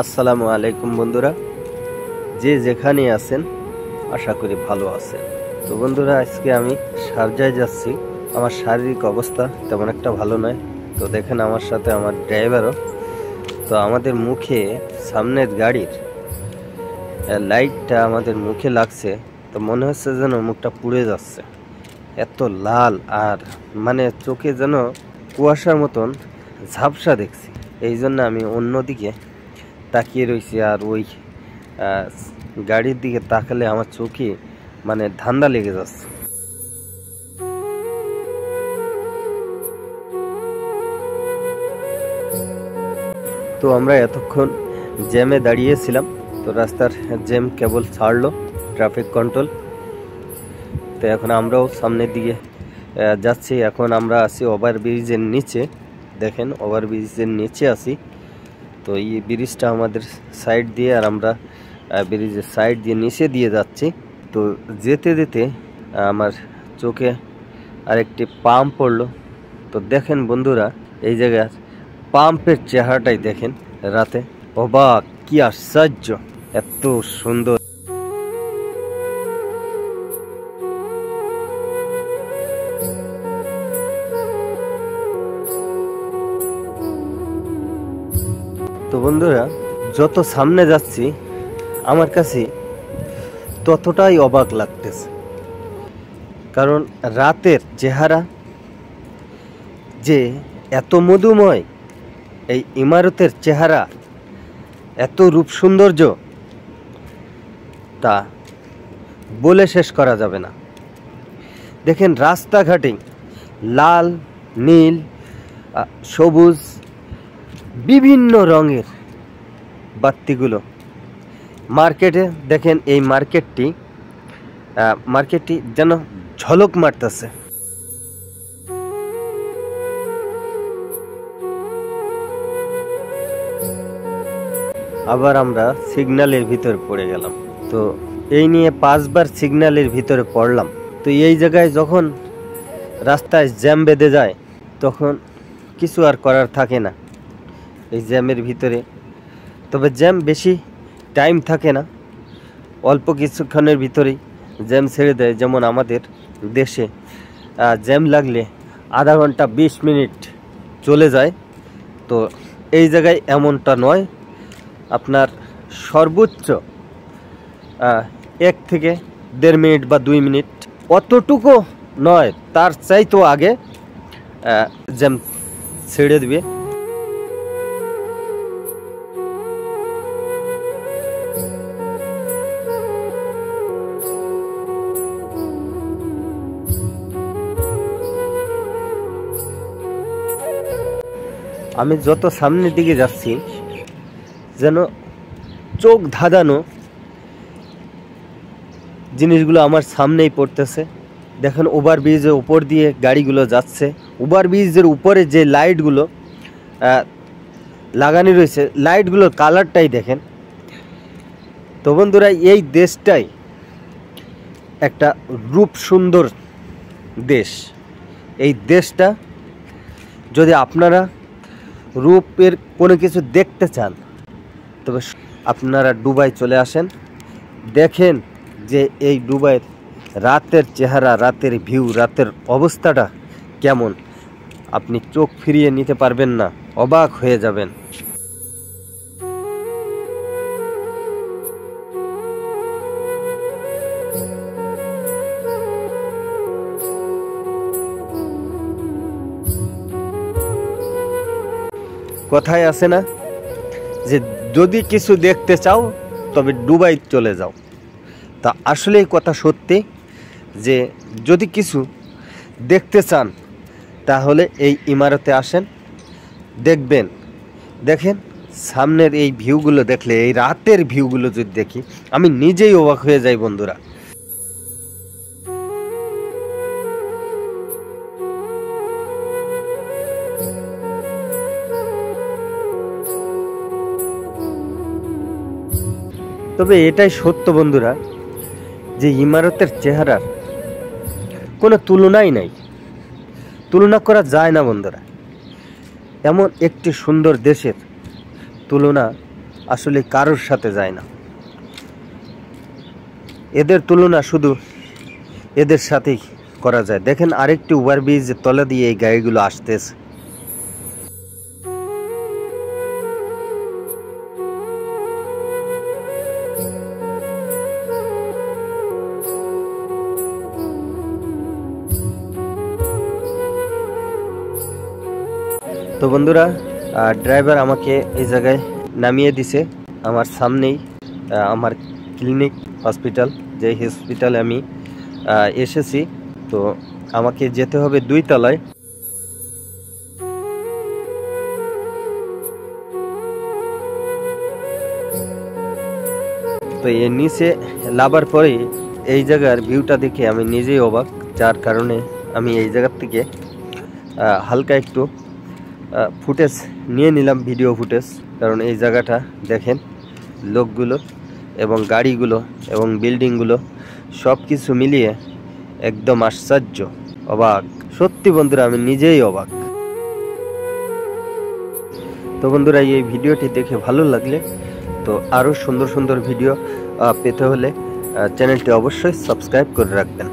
আসসালামু আলাইকুম বন্ধুরা, যে যেখানে আছেন আশা করি ভালো আছেন। তো বন্ধুরা, আজকে আমি শারজায় যাচ্ছি। আমার শারীরিক অবস্থা তেমন একটা ভালো নয়। তো দেখেন আমার সাথে আমার ড্রাইভারও। তো আমাদের মুখে সামনের গাড়ির লাইটটা আমাদের মুখে লাগছে, তো মনে হচ্ছে যেন মুখটা পুড়ে যাচ্ছে, এত লাল। আর মানে চোখে যেন কুয়াশার মতন ঝাপসা দেখছি। এই জন্য আমি অন্যদিকে তাকিয়ে রয়েছি। আর ওই গাড়ির দিকে তাকালে আমার চোখে মানে ধান্দা লেগে যাচ্ছে। তো আমরা এতক্ষণ জ্যামে দাঁড়িয়েছিলাম। তো রাস্তার জ্যাম কেবল ছাড়লো ট্রাফিক কন্ট্রোল। তো এখন আমরাও সামনের দিকে যাচ্ছি। এখন আমরা আছি ওভারব্রিজের নিচে। দেখেন ওভারব্রিজের নিচে আছি। তো এই ব্রিজটা আমাদের সাইড দিয়ে, আর আমরা ব্রিজের সাইড দিয়ে নিচে দিয়ে যাচ্ছি। তো যেতে যেতে আমার চোখে আরেকটি পাম্প পড়লো। তো দেখেন বন্ধুরা, এই জায়গার পাম্পের চেহারাটাই দেখেন রাতে, অবাক, কি আশ্চর্য, এত সুন্দর। তো বন্ধুরা, যত সামনে যাচ্ছি আমার কাছে ততটাই অবাক লাগতেছে, কারণ রাতের চেহারা যে এত মধুময়, এই ইমারতের চেহারা এত রূপ সৌন্দর্য, তা বলে শেষ করা যাবে না। দেখেন রাস্তাঘাটে লাল, নীল, সবুজ, বিভিন্ন রঙের বাতিগুলো। মার্কেটে দেখেন, এই মার্কেটটি যেন ঝলক মারতেছে। আবার আমরা সিগন্যালের ভিতরে পড়ে গেলাম। তো এই নিয়ে 5 বার সিগন্যালের ভিতরে পড়লাম। তো এই জায়গায় যখন রাস্তায় জ্যাম বেঁধে যায়, তখন কিছু আর করার থাকে না এই জ্যামের ভিতরে। তবে জ্যাম বেশি টাইম থাকে না, অল্প কিছুক্ষণের ভিতরেই জ্যাম ছেড়ে দেয়। যেমন আমাদের দেশে জ্যাম লাগলে আধা ঘন্টা 20 মিনিট চলে যায়। তো এই জায়গায় এমনটা নয়, আপনার সর্বোচ্চ 1 থেকে 1.5 মিনিট বা 2 মিনিট, অতটুকু নয়, তার চাইতেও আগে জ্যাম ছেড়ে দিবে। আমি যত সামনের দিকে যাচ্ছি যেন চোখ ধাঁধানো জিনিসগুলো আমার সামনেই পড়তেছে। দেখেন ওভারব্রিজের উপর দিয়ে গাড়িগুলো যাচ্ছে। ওভারব্রিজের উপরে যে লাইটগুলো লাগানো রয়েছে, লাইটগুলোর কালারটাই দেখেন। তো বন্ধুরা, এই দেশটাই একটা রূপ সুন্দর দেশ। এই দেশটা যদি আপনারা রূপের কোনো কিছু দেখতে চান, তবে আপনারা দুবাই চলে আসেন। দেখেন যে এই দুবাইয়ের রাতের চেহারা, রাতের ভিউ, রাতের অবস্থাটা কেমন, আপনি চোখ ফিরিয়ে নিতে পারবেন না, অবাক হয়ে যাবেন। কথায় আছে না যে যদি কিছু দেখতে চাও তবে দুবাই চলে যাও। তা আসলে এই কথা সত্যি যে যদি কিছু দেখতে চান তাহলে এই ইমারতে আসেন, দেখবেন। দেখেন সামনের এই ভিউগুলো দেখলে, এই রাতের ভিউগুলো যদি দেখি, আমি নিজেই অবাক হয়ে যাই বন্ধুরা। তবে এটাই সত্য বন্ধুরা যে ইমারতের চেহারার কোনো তুলনাই নাই, তুলনা করা যায় না বন্ধুরা। এমন একটি সুন্দর দেশের তুলনা আসলে কারোর সাথে যায় না। এদের তুলনা শুধু এদের সাথেই করা যায়। দেখেন আরেকটি ওভারব্রিজের তলা দিয়ে এই গাড়িগুলো আসতেছে। তো বন্ধুরা, ড্রাইভার আমাকে এই জায়গায় নামিয়ে দিছে। আমার সামনেই আমার ক্লিনিক হসপিটাল, যে হসপিটালে আমি এসেছি। তো আমাকে যেতে হবে 2 তলায়। তো এর নিচে লাভার পরে এই জায়গার ভিউটা দেখে আমি নিজেই অবাক, যার কারণে আমি এই জায়গার থেকে হালকা একটু ফুটেজ নিয়ে নিলাম, ভিডিও ফুটেজ। কারণ এই জায়গাটা দেখেন, লোকগুলো এবং গাড়িগুলো এবং বিল্ডিংগুলো সব কিছু মিলিয়ে একদম আশ্চর্য, অবাক। সত্যি বন্ধুরা, আমি নিজেই অবাক। তো বন্ধুরা, এই ভিডিওটি দেখে ভালো লাগলে তো আরও সুন্দর সুন্দর ভিডিও পেতে হলে চ্যানেলটি অবশ্যই সাবস্ক্রাইব করে রাখবেন।